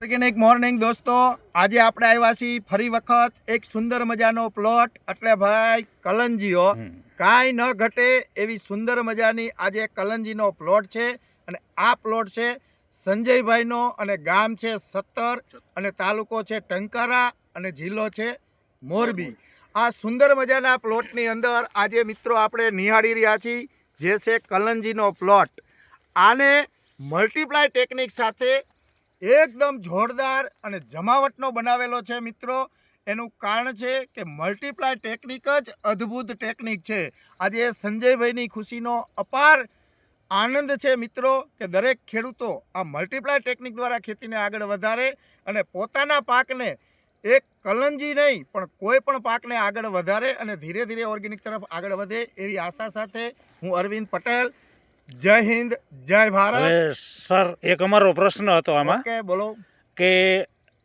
Organic morning દોસ્તો, આજે આપણે આવ્યા છીએ ફરી વખત એક સુંદર મજાનો પ્લોટ એટલે ભાઈ કલંજીઓ કાંઈ ન ઘટે એવી સુંદર મજાની આજે કલંજીનો પ્લોટ છે. અને આ પ્લોટ છે સંજયભાઈનો અને ગામ છે સત્તર અને તાલુકો છે ટંકારા અને જિલ્લો છે મોરબી. આ સુંદર મજાના પ્લોટની અંદર આજે મિત્રો આપણે નિહાળી રહ્યા છીએ જે છે કલંજીનો પ્લોટ. આને મલ્ટીપ્લાય ટેકનિક સાથે એકદમ જોરદાર અને જમાવટનો બનાવેલો છે મિત્રો. એનું કારણ છે કે મલ્ટીપ્લાય ટેકનિક જ અદ્ભુત ટેકનિક છે. આજે સંજયભાઈની ખુશીનો અપાર આનંદ છે મિત્રો કે દરેક ખેડૂતો આ મલ્ટીપ્લાય ટેકનિક દ્વારા ખેતીને આગળ વધારે અને પોતાના પાકને એક કલંજી નહીં પણ કોઈ પણ પાકને આગળ વધારે અને ધીરે ધીરે ઓર્ગેનિક તરફ આગળ વધે એવી આશા સાથે હું અરવિંદ પટેલ. જય હિન્દ, જય ભારત. સર, એક અમારો પ્રશ્ન હતો આમાં કે બોલો કે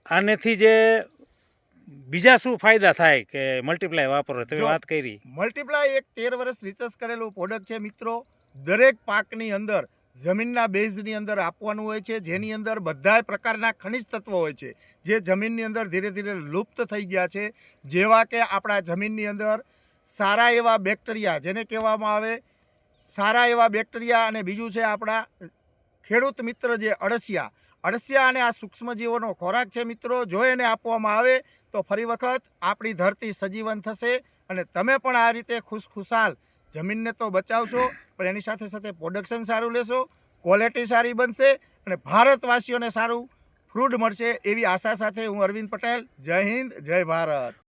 આનેથી જે બીજા શું ફાયદા થાય કે મલ્ટીપ્લાય વાપરો તમે વાત કરી. મલ્ટીપ્લાય એક 13 વર્ષ રિસર્ચ કરેલું પ્રોડક્ટ છે મિત્રો. દરેક પાકની અંદર જમીનના બેઝની અંદર આપવાનું હોય છે, જેની અંદર બધા પ્રકારના ખનિજ તત્વો હોય છે જે જમીનની અંદર ધીરે ધીરે લુપ્ત થઈ ગયા છે. જેવા કે આપણા જમીનની અંદર સારા એવા બેક્ટેરિયા જેને કહેવામાં આવે સારા એવા બેક્ટેરિયા, અને બીજું છે આપણા ખેડૂત મિત્ર જે અળસિયા અને આ સૂક્ષ્મજીવોનો ખોરાક છે મિત્રો. જો એને આપવામાં આવે તો ફરી વખત આપણી ધરતી સજીવન થશે અને તમે પણ આ રીતે ખુશખુશાલ જમીનને તો બચાવશો પણ એની સાથે સાથે પ્રોડક્શન સારું લેશો, ક્વોલિટી સારી બનશે અને ભારતવાસીઓને સારું ફ્રૂટ મળશે એવી આશા સાથે હું અરવિંદ પટેલ. જય હિન્દ, જય ભારત.